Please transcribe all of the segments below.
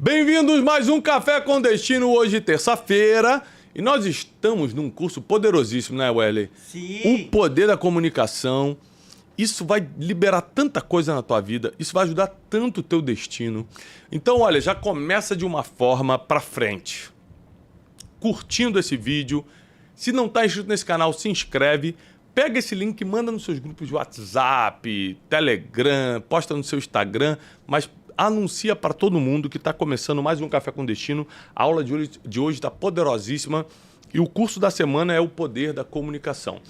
Bem-vindos mais um Café com Destino, hoje terça-feira. E nós estamos num curso poderosíssimo, né, Wesley? Sim. O poder da comunicação. Isso vai liberar tanta coisa na tua vida, isso vai ajudar tanto o teu destino. Então, olha, já começa de uma forma pra frente. Curtindo esse vídeo. Se não está inscrito nesse canal, se inscreve. Pega esse link, manda nos seus grupos de WhatsApp, Telegram, posta no seu Instagram, mas anuncia para todo mundo que está começando mais um Café com Destino. A aula de hoje está poderosíssima e o curso da semana é o poder da comunicação.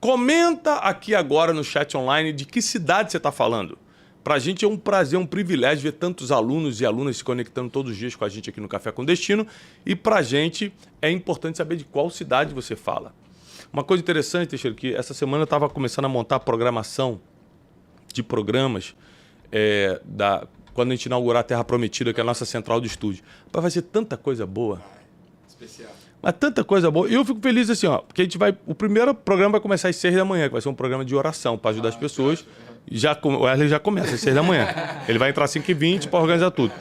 Comenta aqui agora no chat online de que cidade você está falando. Para a gente é um prazer, um privilégio ver tantos alunos e alunas se conectando todos os dias com a gente aqui no Café com Destino. E para a gente é importante saber de qual cidade você fala. Uma coisa interessante, Teixeira, que essa semana eu estava começando a montar a programação de programas quando a gente inaugurar a Terra Prometida, que é a nossa central de estúdio. Vai ser tanta coisa boa. Especial. Mas tanta coisa boa. E eu fico feliz assim, ó, porque o primeiro programa vai começar às 6 da manhã, que vai ser um programa de oração para ajudar as pessoas. O Wesley já começa às 6 da manhã. Ele vai entrar às 5h20 para organizar tudo.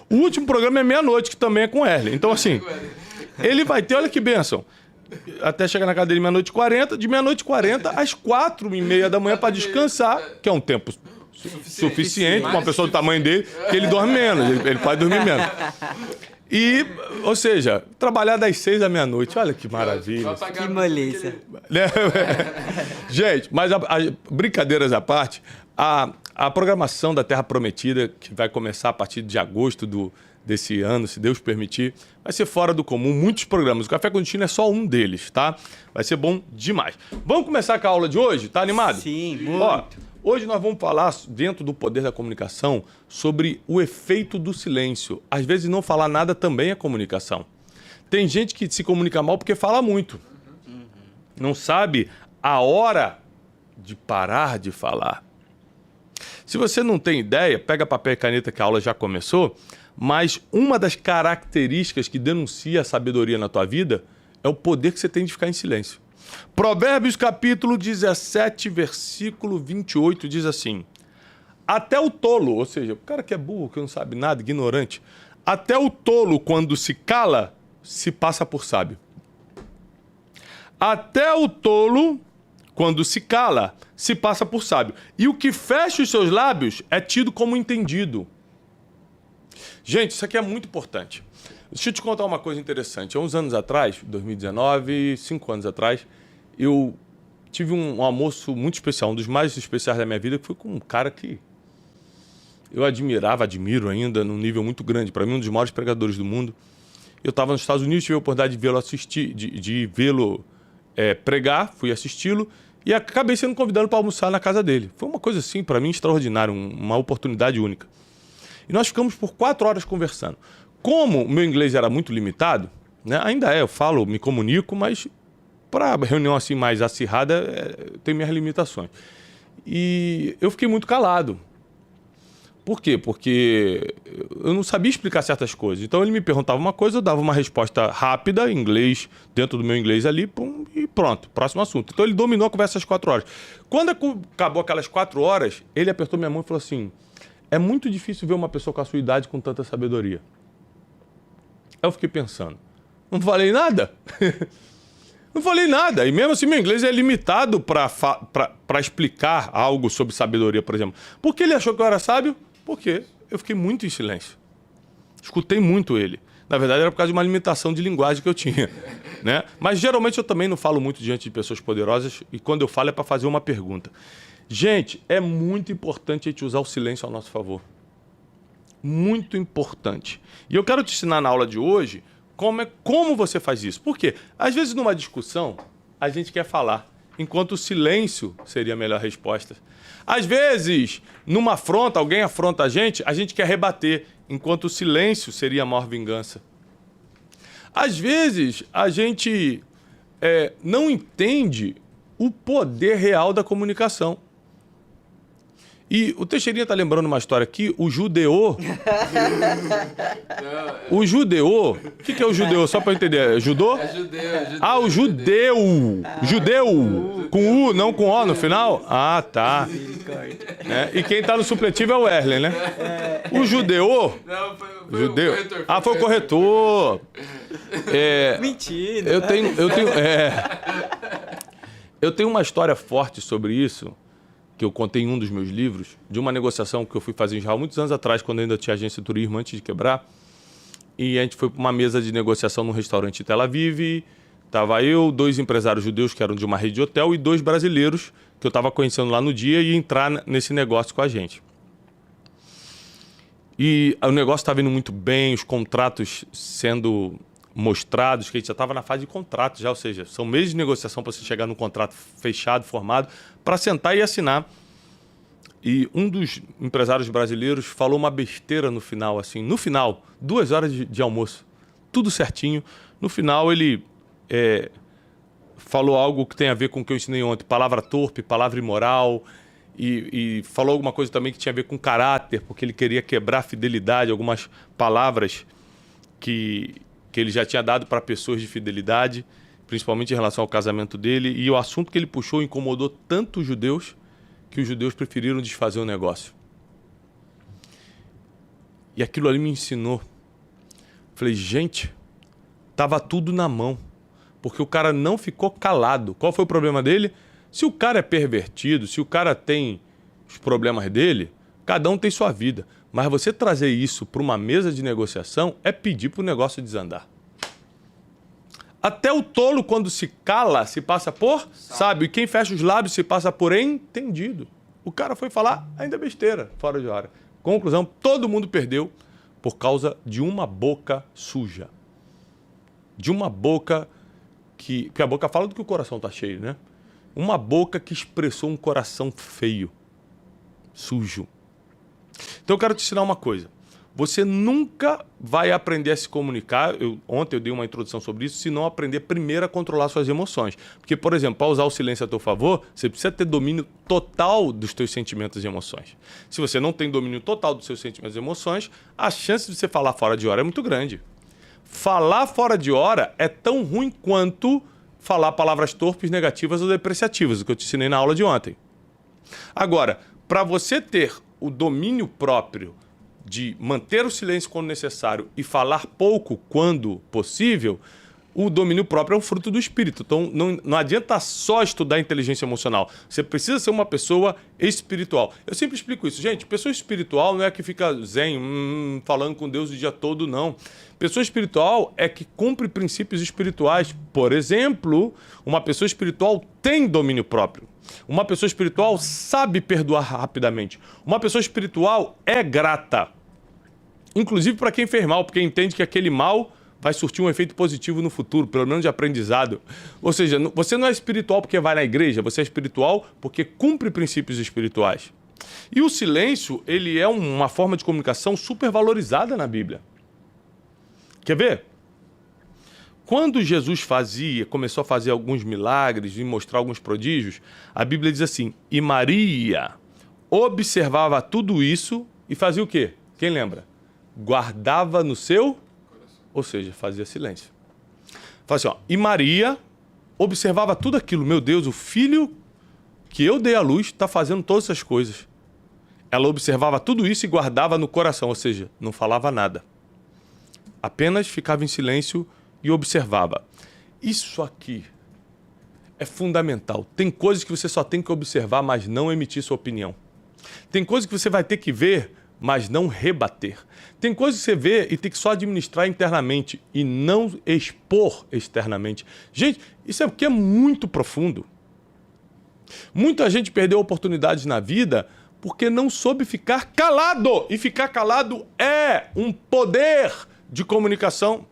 O último programa é meia-noite, que também é com o Wesley. Então, assim, ele vai ter, olha que bênção, até chegar na casa dele meia-noite e 40, de meia-noite e 40 às 4h30 da manhã para descansar, que é um tempo suficiente para uma pessoa do tamanho dele, que ele dorme menos, ele pode dormir menos. E, ou seja, trabalhar das 6 à meia-noite, olha que maravilha. Que moleza. Gente, mas brincadeiras à parte, a programação da Terra Prometida, que vai começar a partir de agosto desse ano, se Deus permitir, vai ser fora do comum, muitos programas. O Café com Destino é só um deles, tá? Vai ser bom demais. Vamos começar com a aula de hoje? Tá animado? Sim, muito. Ó, hoje nós vamos falar, dentro do poder da comunicação, sobre o efeito do silêncio. Às vezes não falar nada também é comunicação. Tem gente que se comunica mal porque fala muito. Não sabe a hora de parar de falar. Se você não tem ideia, pega papel e caneta que a aula já começou, mas uma das características que denuncia a sabedoria na tua vida é o poder que você tem de ficar em silêncio. Provérbios capítulo 17, versículo 28 diz assim: até o tolo, ou seja, o cara que é burro, que não sabe nada, ignorante, até o tolo, quando se cala, se passa por sábio. Até o tolo, quando se cala, se passa por sábio. E o que fecha os seus lábios é tido como entendido. Gente, isso aqui é muito importante. Deixa eu te contar uma coisa interessante. Há uns anos atrás, 2019, 5 anos atrás, eu tive um almoço muito especial, um dos mais especiais da minha vida, que foi com um cara que eu admiro ainda, num nível muito grande. Para mim, um dos maiores pregadores do mundo. Eu estava nos Estados Unidos, tive a oportunidade de vê-lo assistir, de vê-lo pregar, fui assisti-lo e acabei sendo convidado para almoçar na casa dele. Foi uma coisa assim, para mim, extraordinária, uma oportunidade única. E nós ficamos por 4 horas conversando. Como o meu inglês era muito limitado, né, ainda eu falo, me comunico, mas para reunião assim mais acirrada, tem minhas limitações. E eu fiquei muito calado. Por quê? Porque eu não sabia explicar certas coisas. Então ele me perguntava uma coisa, eu dava uma resposta rápida, em inglês, dentro do meu inglês ali, pum, e pronto, próximo assunto. Então ele dominou a conversa às 4 horas. Quando acabou aquelas 4 horas, ele apertou minha mão e falou assim: é muito difícil ver uma pessoa com a sua idade com tanta sabedoria. Aí eu fiquei pensando, não falei nada? Não falei nada. E mesmo assim meu inglês é limitado para explicar algo sobre sabedoria, por exemplo. Por que ele achou que eu era sábio? Porque eu fiquei muito em silêncio. Escutei muito ele. Na verdade era por causa de uma limitação de linguagem que eu tinha, né? Mas geralmente eu também não falo muito diante de pessoas poderosas e quando eu falo é para fazer uma pergunta. Gente, é muito importante a gente usar o silêncio ao nosso favor. Muito importante. E eu quero te ensinar na aula de hoje como você faz isso. Por quê? Às vezes numa discussão a gente quer falar, enquanto o silêncio seria a melhor resposta. Às vezes, numa afronta, alguém afronta a gente quer rebater, enquanto o silêncio seria a maior vingança. Às vezes, a gente não entende o poder real da comunicação. E o Teixeirinha tá lembrando uma história aqui, o judeu... O judeu... O que é o judeu? Só para eu entender. Judô? É judeu. Ah, o judeu. Judeu. Com U, não com O no final? Ah, tá. E quem tá no supletivo é o Erlen, né? O judeu... Não, foi Judeu. o corretor. Ah, foi o corretor. Mentira. Eu tenho uma história forte sobre isso, que eu contei em um dos meus livros, de uma negociação que eu fui fazer em Israel muitos anos atrás, quando ainda tinha agência de turismo, antes de quebrar. E a gente foi para uma mesa de negociação num restaurante em Tel Aviv. Tava eu, 2 empresários judeus que eram de uma rede de hotel e 2 brasileiros que eu estava conhecendo lá no dia e entrar nesse negócio com a gente. E o negócio estava indo muito bem, os contratos sendo mostrados, que a gente já estava na fase de contrato já, ou seja, são meses de negociação para você chegar num contrato fechado, formado, para sentar e assinar. E um dos empresários brasileiros falou uma besteira no final, assim, no final, 2 horas de almoço, tudo certinho. No final ele falou algo que tem a ver com o que eu ensinei ontem, palavra torpe, palavra imoral, e falou alguma coisa também que tinha a ver com caráter, porque ele queria quebrar a fidelidade, algumas palavras que ele já tinha dado para pessoas de fidelidade, principalmente em relação ao casamento dele. E o assunto que ele puxou incomodou tanto os judeus que os judeus preferiram desfazer o negócio. E aquilo ali me ensinou. Falei, gente, tava tudo na mão, porque o cara não ficou calado. Qual foi o problema dele? Se o cara é pervertido, se o cara tem os problemas dele, cada um tem sua vida. Mas você trazer isso para uma mesa de negociação é pedir para o negócio desandar. Até o tolo, quando se cala, se passa por sábio. E quem fecha os lábios se passa por entendido. O cara foi falar ainda besteira, fora de hora. Conclusão, todo mundo perdeu por causa de uma boca suja. De uma boca que... Porque a boca fala do que o coração está cheio, né? Uma boca que expressou um coração feio, sujo. Então eu quero te ensinar uma coisa. Você nunca vai aprender a se comunicar, ontem eu dei uma introdução sobre isso, se não aprender primeiro a controlar suas emoções. Porque, por exemplo, para usar o silêncio a teu favor, você precisa ter domínio total dos teus sentimentos e emoções. Se você não tem domínio total dos seus sentimentos e emoções, a chance de você falar fora de hora é muito grande. Falar fora de hora é tão ruim quanto falar palavras torpes, negativas ou depreciativas, o que eu te ensinei na aula de ontem. Agora, para você ter o domínio próprio de manter o silêncio quando necessário e falar pouco quando possível, o domínio próprio é um fruto do espírito. Então, não adianta só estudar inteligência emocional. Você precisa ser uma pessoa espiritual. Eu sempre explico isso. Gente, pessoa espiritual não é que fica zen, falando com Deus o dia todo, não. Pessoa espiritual é que cumpre princípios espirituais. Por exemplo, uma pessoa espiritual tem domínio próprio. Uma pessoa espiritual sabe perdoar rapidamente. Uma pessoa espiritual é grata. Inclusive para quem fez mal, porque entende que aquele mal vai surtir um efeito positivo no futuro, pelo menos de aprendizado. Ou seja, você não é espiritual porque vai na igreja, você é espiritual porque cumpre princípios espirituais. E o silêncio, ele é uma forma de comunicação super valorizada na Bíblia. Quer ver? Quando Jesus começou a fazer alguns milagres e mostrar alguns prodígios, a Bíblia diz assim, e Maria observava tudo isso e fazia o quê? Quem lembra? Guardava no seu... Ou seja, fazia silêncio. Fala assim, ó, e Maria observava tudo aquilo. Meu Deus, o filho que eu dei à luz está fazendo todas essas coisas. Ela observava tudo isso e guardava no coração, ou seja, não falava nada. Apenas ficava em silêncio e observava. Isso aqui é fundamental. Tem coisas que você só tem que observar, mas não emitir sua opinião. Tem coisas que você vai ter que ver, mas não rebater. Tem coisas que você vê e tem que só administrar internamente e não expor externamente. Gente, isso é porque é muito profundo. Muita gente perdeu oportunidades na vida porque não soube ficar calado. E ficar calado é um poder de comunicação.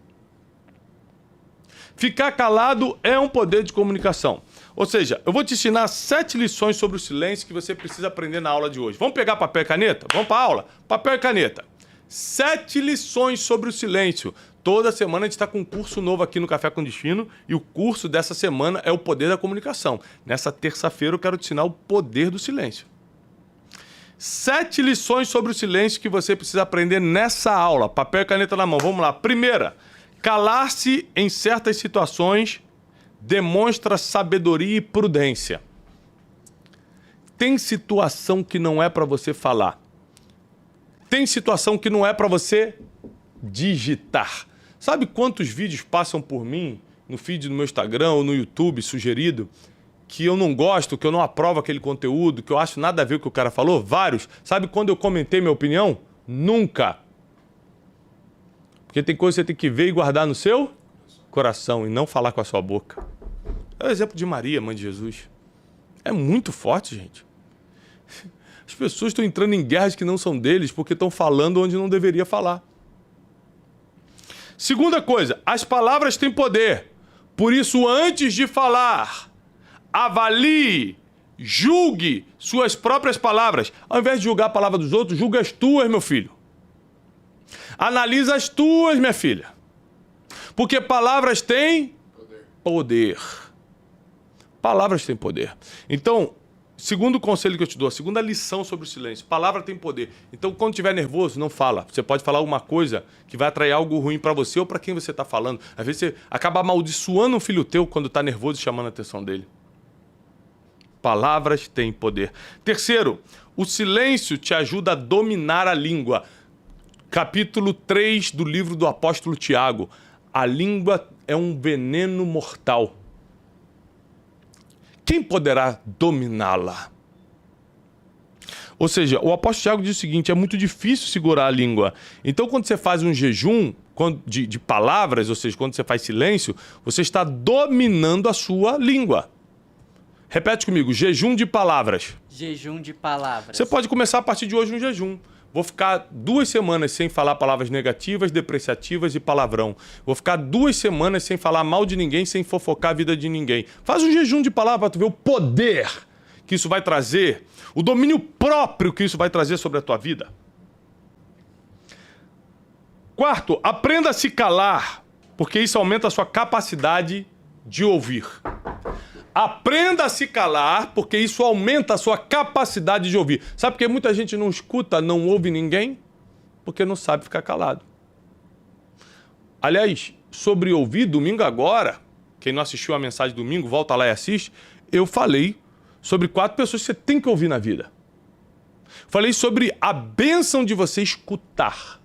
Ficar calado é um poder de comunicação. Ou seja, eu vou te ensinar 7 lições sobre o silêncio que você precisa aprender na aula de hoje. Vamos pegar papel e caneta? Vamos para a aula? Papel e caneta. 7 lições sobre o silêncio. Toda semana a gente está com um curso novo aqui no Café com Destino e o curso dessa semana é o poder da comunicação. Nessa terça-feira eu quero te ensinar o poder do silêncio. 7 lições sobre o silêncio que você precisa aprender nessa aula. Papel e caneta na mão. Vamos lá. Primeira, calar-se em certas situações demonstra sabedoria e prudência. Tem situação que não é para você falar. Tem situação que não é para você digitar. Sabe quantos vídeos passam por mim no feed do meu Instagram ou no YouTube sugerido que eu não gosto, que eu não aprovo aquele conteúdo, que eu acho nada a ver com o que o cara falou? Vários. Sabe quando eu comentei minha opinião? Nunca. Porque tem coisa que você tem que ver e guardar no seu coração e não falar com a sua boca. É o exemplo de Maria, mãe de Jesus. É muito forte, gente. As pessoas estão entrando em guerras que não são deles porque estão falando onde não deveria falar. Segunda coisa, as palavras têm poder. Por isso, antes de falar, avalie, julgue suas próprias palavras. Ao invés de julgar a palavra dos outros, julgue as tuas, meu filho. Analisa as tuas, minha filha. Porque palavras têm poder. Palavras têm poder. Então, segundo conselho que eu te dou, a segunda lição sobre o silêncio, palavra tem poder. Então, quando estiver nervoso, não fala. Você pode falar alguma coisa que vai atrair algo ruim para você ou para quem você está falando. Às vezes você acaba amaldiçoando um filho teu quando está nervoso e chamando a atenção dele. Palavras têm poder. Terceiro, o silêncio te ajuda a dominar a língua. Capítulo 3 do livro do apóstolo Tiago. A língua é um veneno mortal. Quem poderá dominá-la? Ou seja, o apóstolo Tiago diz o seguinte, é muito difícil segurar a língua. Então, quando você faz um jejum de palavras, ou seja, quando você faz silêncio, você está dominando a sua língua. Repete comigo, jejum de palavras. Jejum de palavras. Você pode começar a partir de hoje um jejum. Vou ficar 2 semanas sem falar palavras negativas, depreciativas e palavrão. Vou ficar 2 semanas sem falar mal de ninguém, sem fofocar a vida de ninguém. Faz um jejum de palavras para tu ver o poder que isso vai trazer, o domínio próprio que isso vai trazer sobre a tua vida. Quarto, aprenda a se calar, porque isso aumenta a sua capacidade de ouvir. Aprenda a se calar, porque isso aumenta a sua capacidade de ouvir. Sabe por que muita gente não escuta, não ouve ninguém? Porque não sabe ficar calado. Aliás, sobre ouvir, domingo agora, quem não assistiu a mensagem domingo, volta lá e assiste, eu falei sobre 4 pessoas que você tem que ouvir na vida. Falei sobre a bênção de você escutar.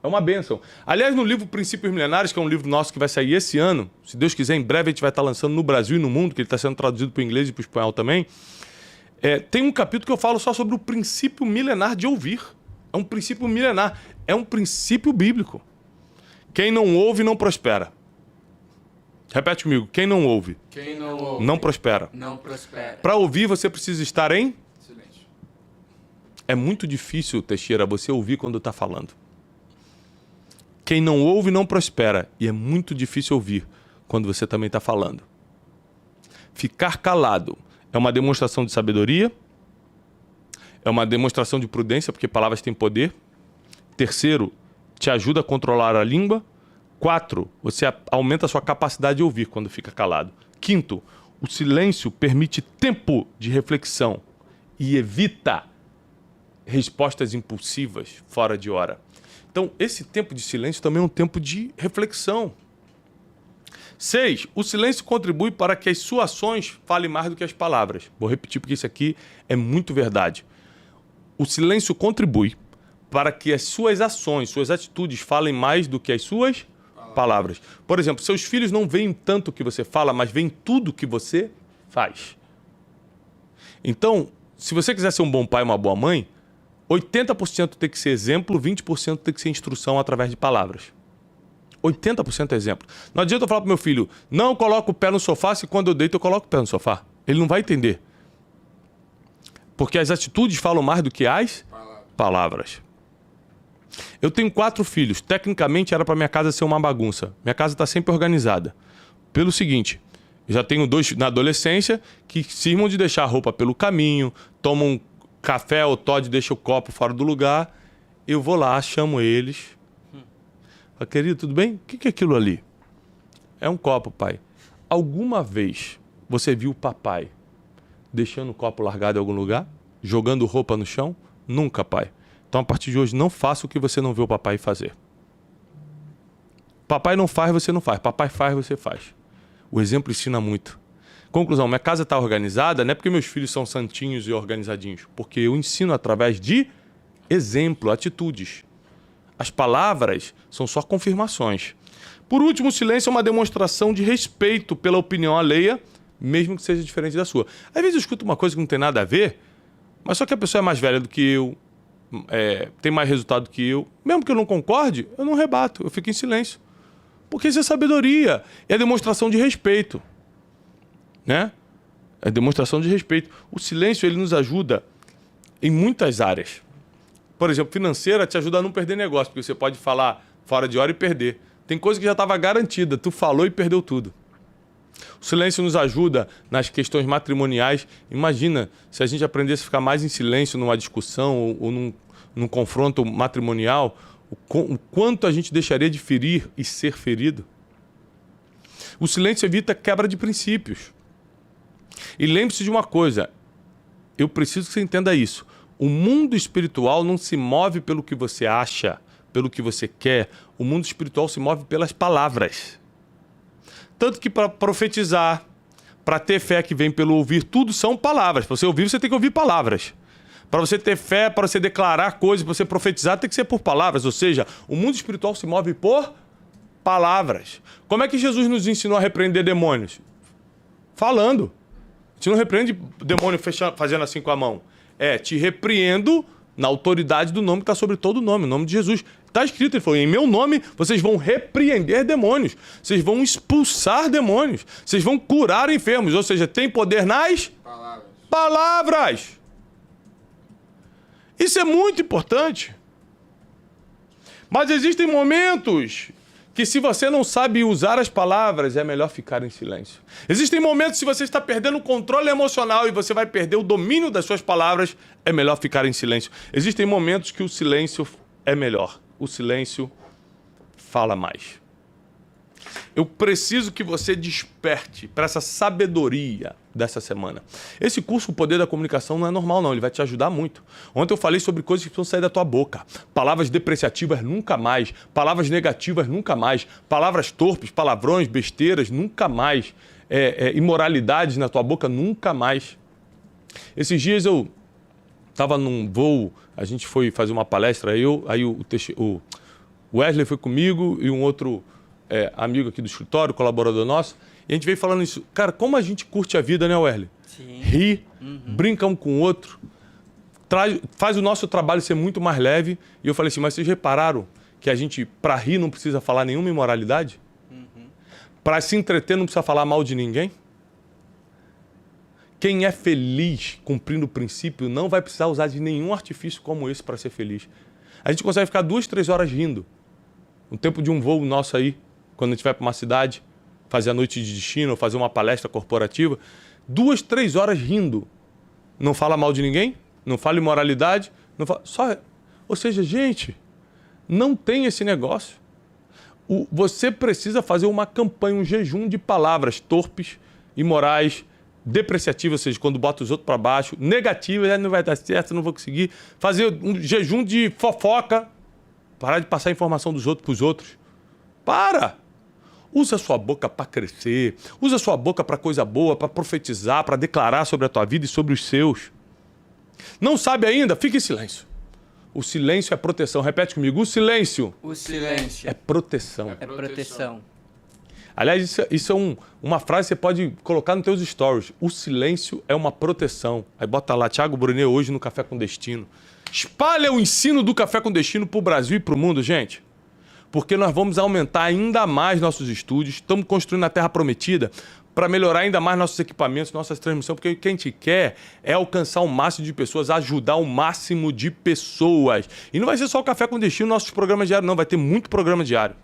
É uma bênção. Aliás, no livro Princípios Milenares, que é um livro nosso que vai sair esse ano, se Deus quiser, em breve a gente vai estar lançando no Brasil e no mundo, que ele está sendo traduzido para o inglês e para o espanhol também, tem um capítulo que eu falo só sobre o princípio milenar de ouvir. É um princípio milenar. É um princípio bíblico. Quem não ouve, não prospera. Repete comigo. Quem não ouve, não prospera. Não prospera. Para ouvir, você precisa estar em Silêncio. É muito difícil, Teixeira, você ouvir quando está falando. Quem não ouve não prospera. E é muito difícil ouvir quando você também está falando. Ficar calado é uma demonstração de sabedoria, é uma demonstração de prudência, porque palavras têm poder. Terceiro, te ajuda a controlar a língua. 4, você aumenta a sua capacidade de ouvir quando fica calado. Quinto, o silêncio permite tempo de reflexão e evita respostas impulsivas fora de hora. Então, esse tempo de silêncio também é um tempo de reflexão. 6, o silêncio contribui para que as suas ações falem mais do que as palavras. Vou repetir porque isso aqui é muito verdade. O silêncio contribui para que as suas ações, suas atitudes falem mais do que as suas palavras. Por exemplo, seus filhos não veem tanto o que você fala, mas veem tudo o que você faz. Então, se você quiser ser um bom pai, uma boa mãe, 80% tem que ser exemplo, 20% tem que ser instrução através de palavras. 80% é exemplo. Não adianta eu falar pro meu filho, não coloca o pé no sofá, se quando eu deito eu coloco o pé no sofá. Ele não vai entender. Porque as atitudes falam mais do que as palavras. Eu tenho 4 filhos. Tecnicamente era para minha casa ser uma bagunça. Minha casa está sempre organizada. Pelo seguinte, eu já tenho 2 na adolescência que cismam de deixar a roupa pelo caminho, tomam café ou Todd, deixa o copo fora do lugar. Eu vou lá, chamo eles. Falo, querido, tudo bem? O que é aquilo ali? É um copo, pai. Alguma vez você viu o papai deixando o copo largado em algum lugar? Jogando roupa no chão? Nunca, pai. Então, a partir de hoje, não faça o que você não vê o papai fazer. Papai não faz, você não faz. Papai faz, você faz. O exemplo ensina muito. Conclusão, minha casa está organizada não é porque meus filhos são santinhos e organizadinhos. Porque eu ensino através de exemplo, atitudes. As palavras são só confirmações. Por último, o silêncio é uma demonstração de respeito pela opinião alheia, mesmo que seja diferente da sua. Às vezes eu escuto uma coisa que não tem nada a ver, mas só que a pessoa é mais velha do que eu, tem mais resultado do que eu. Mesmo que eu não concorde, eu não rebato, eu fico em silêncio. Porque isso é sabedoria, é demonstração de respeito. Né? É demonstração de respeito. O silêncio ele nos ajuda em muitas áreas. Por exemplo, financeira te ajuda a não perder negócio, porque você pode falar fora de hora e perder. Tem coisa que já estava garantida, tu falou e perdeu tudo. O silêncio nos ajuda nas questões matrimoniais. Imagina se a gente aprendesse a ficar mais em silêncio numa discussão ou num confronto matrimonial, o quanto a gente deixaria de ferir e ser ferido. O silêncio evita quebra de princípios. E lembre-se de uma coisa, eu preciso que você entenda isso. O mundo espiritual não se move pelo que você acha, pelo que você quer. O mundo espiritual se move pelas palavras. Tanto que para profetizar, para ter fé que vem pelo ouvir, tudo são palavras. Para você ouvir, você tem que ouvir palavras. Para você ter fé, para você declarar coisas, para você profetizar, tem que ser por palavras. Ou seja, o mundo espiritual se move por palavras. Como é que Jesus nos ensinou a repreender demônios? Falando. A gente não repreende demônio fazendo assim com a mão. Te repreendo na autoridade do nome que está sobre todo o nome, o nome de Jesus. Está escrito, ele falou, em meu nome vocês vão repreender demônios, vocês vão expulsar demônios, vocês vão curar enfermos, ou seja, tem poder nas palavras. Isso é muito importante. Mas existem momentos que se você não sabe usar as palavras, é melhor ficar em silêncio. Existem momentos que se você está perdendo o controle emocional e você vai perder o domínio das suas palavras, é melhor ficar em silêncio. Existem momentos que o silêncio é melhor. O silêncio fala mais. Eu preciso que você desperte para essa sabedoria dessa semana. Esse curso, o Poder da Comunicação, não é normal, não. Ele vai te ajudar muito. Ontem eu falei sobre coisas que precisam sair da tua boca. Palavras depreciativas, nunca mais. Palavras negativas, nunca mais. Palavras torpes, palavrões, besteiras, nunca mais. Imoralidades na tua boca, nunca mais. Esses dias eu estava num voo, a gente foi fazer uma palestra, aí o Wesley foi comigo e um outro amigo aqui do escritório, colaborador nosso, e a gente veio falando isso. Cara, como a gente curte a vida, né, Wesley? Sim. Ri, brinca um com o outro, faz o nosso trabalho ser muito mais leve. E eu falei assim, mas vocês repararam que a gente, para rir, não precisa falar nenhuma imoralidade? Para se entreter, não precisa falar mal de ninguém? Quem é feliz cumprindo o princípio não vai precisar usar de nenhum artifício como esse para ser feliz. A gente consegue ficar 2, 3 horas rindo. No tempo de um voo nosso aí, quando a gente vai para uma cidade, fazer a noite de destino, ou fazer uma palestra corporativa, 2, 3 horas rindo. Não fala mal de ninguém, não fala imoralidade, não fala... Ou seja, gente, não tem esse negócio. Você precisa fazer uma campanha, um jejum de palavras torpes, imorais, depreciativas, ou seja, quando bota os outros para baixo, negativas, não vai dar certo, não vou conseguir. Fazer um jejum de fofoca, parar de passar a informação dos outros para os outros. Para! Usa a sua boca para crescer, usa a sua boca para coisa boa, para profetizar, para declarar sobre a tua vida e sobre os seus. Não sabe ainda? Fique em silêncio. O silêncio é proteção. Repete comigo, o silêncio. O silêncio É proteção. é proteção. Aliás, isso é uma frase que você pode colocar nos teus stories. O silêncio é uma proteção. Aí bota lá, Thiago Brunet hoje no Café com Destino. Espalha o ensino do Café com Destino para o Brasil e para o mundo, gente. Porque nós vamos aumentar ainda mais nossos estúdios. Estamos construindo a Terra Prometida para melhorar ainda mais nossos equipamentos, nossas transmissões. Porque o que a gente quer é alcançar o máximo de pessoas, ajudar o máximo de pessoas. E não vai ser só o Café com Destino, nossos programas diários, não. Vai ter muito programa diário.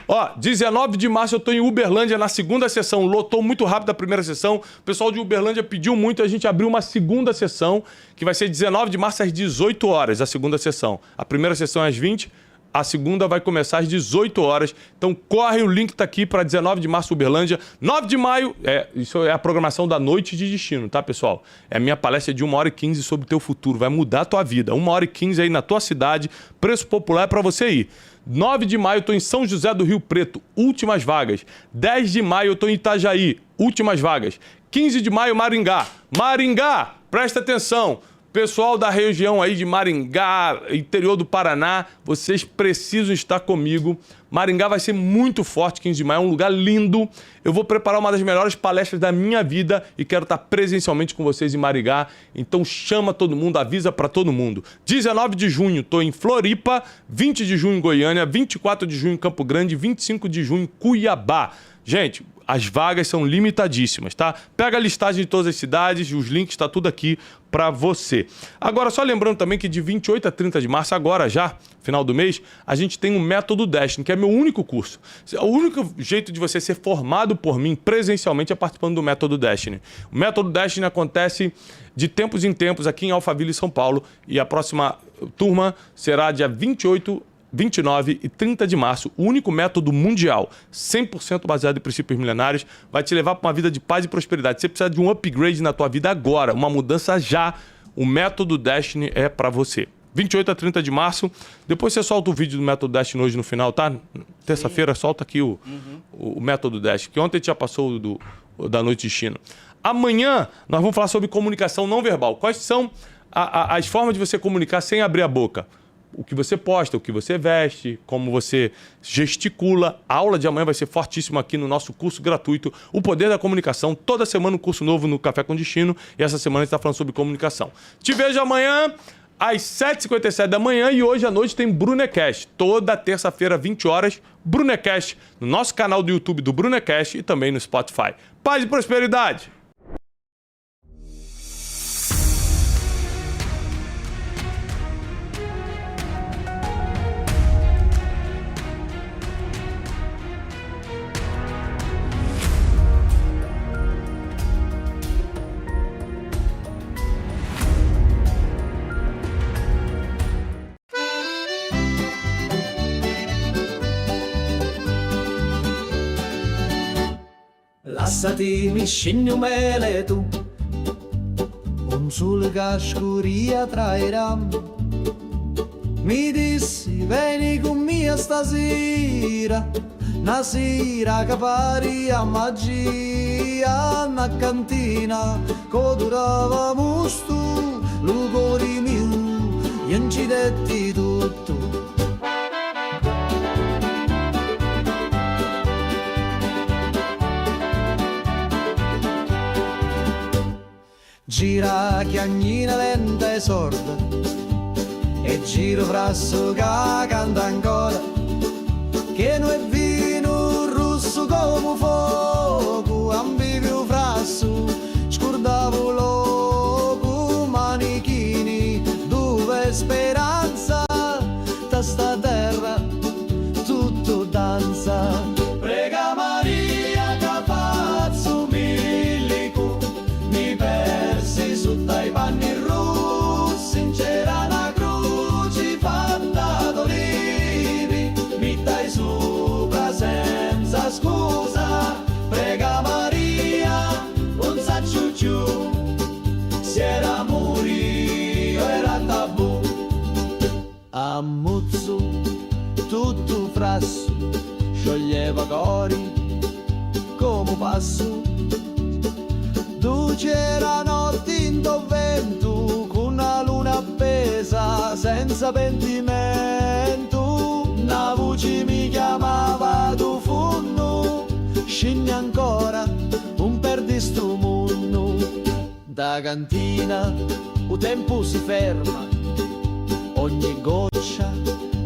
Ó, 19 de março eu estou em Uberlândia na segunda sessão. Lotou muito rápido a primeira sessão. O pessoal de Uberlândia pediu muito, a gente abriu uma segunda sessão, que vai ser 19 de março às 18 horas, a segunda sessão. A primeira sessão é às 20, A segunda vai começar às 18 horas. Então corre, o link tá aqui para 19 de março, Uberlândia. 9 de maio, isso é a programação da Noite de Destino, tá, pessoal? É a minha palestra de 1h15 sobre o teu futuro. Vai mudar a tua vida. 1h15 aí na tua cidade. Preço popular é para você ir. 9 de maio eu estou em São José do Rio Preto, últimas vagas. 10 de maio eu estou em Itajaí, últimas vagas. 15 de maio, Maringá. Maringá, presta atenção. Pessoal da região aí de Maringá, interior do Paraná, vocês precisam estar comigo. Maringá vai ser muito forte, 15 de maio, é um lugar lindo. Eu vou preparar uma das melhores palestras da minha vida e quero estar presencialmente com vocês em Maringá. Então chama todo mundo, avisa para todo mundo. 19 de junho estou em Floripa, 20 de junho em Goiânia, 24 de junho em Campo Grande, 25 de junho em Cuiabá. Gente, as vagas são limitadíssimas, tá? Pega a listagem de todas as cidades, os links, tá tudo aqui para você. Agora, só lembrando também que de 28 a 30 de março, agora já, final do mês, a gente tem o Método Destiny, que é meu único curso. O único jeito de você ser formado por mim presencialmente é participando do Método Destiny. O Método Destiny acontece de tempos em tempos aqui em Alphaville, São Paulo, e a próxima turma será dia 28, 29 e 30 de março, o único método mundial, 100% baseado em princípios milenários, vai te levar para uma vida de paz e prosperidade. Você precisa de um upgrade na tua vida agora, uma mudança já. O Método Destiny é para você. 28 a 30 de março, depois você solta o vídeo do Método Destiny hoje no final, tá? Terça-feira solta aqui o Método Destiny, que ontem já passou da Noite de Destino. Amanhã nós vamos falar sobre comunicação não verbal. Quais são as formas de você comunicar sem abrir a boca? O que você posta, o que você veste, como você gesticula. A aula de amanhã vai ser fortíssima aqui no nosso curso gratuito, O Poder da Comunicação. Toda semana um curso novo no Café com Destino. E essa semana a gente está falando sobre comunicação. Te vejo amanhã às 7h57 da manhã e hoje à noite tem Brunecast. Toda terça-feira, 20 horas, Brunecast. No nosso canal do YouTube do Brunecast e também no Spotify. Paz e prosperidade! Lasciati mi scendi un mele tu, un sole che scuria trairà. Mi dissi vieni con me stasera, una sera che pari a magia, una cantina che durava musto, lo cuore mio, io non ci detti tutto. Gira chiagnina lenta e sorda e giro frasso che canta ancora, che non è vino rosso come fuoco, ambivi frasso, scordavo loco, manichini dove speranza, da sta terra tutto danza. Prega Maria che faccio milico, mi persi sotto i panni rossi, c'era una croce fatta d'olivi, mi dai sopra senza scusa. Prega Maria, non saccio più, se era morio era tabù. Ammuzzo tutto frasso, scioglieva cori come passo. C'era notte in vento, con una luna appesa senza pentimento. Una voce mi chiamava tu funno, scendi ancora un perdi sto mondo. Da cantina il tempo si ferma, ogni goccia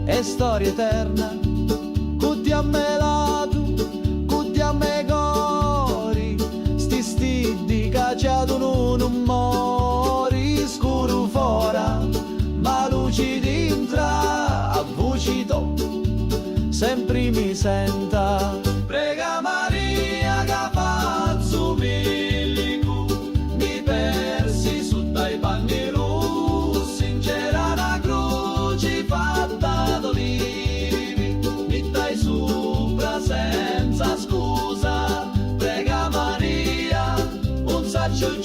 è storia eterna. Cutti a me lato, cutti a me cori, sti stidi cacciato non mori. Scuro fora, ma luci dentro, a voci to, sempre mi senta. Prega Maria che faccio milico, mi persi sotto i panni rossi, c'era una croce fatta d'olivi,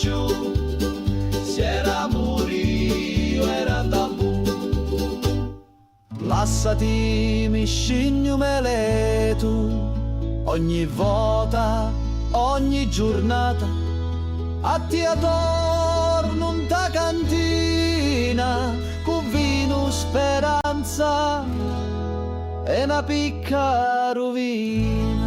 più, se era morio era tabù. Lassati mi scigno mele tu, ogni volta, ogni giornata, a ti attorno in ta cantina, con vino speranza e una picca rovina.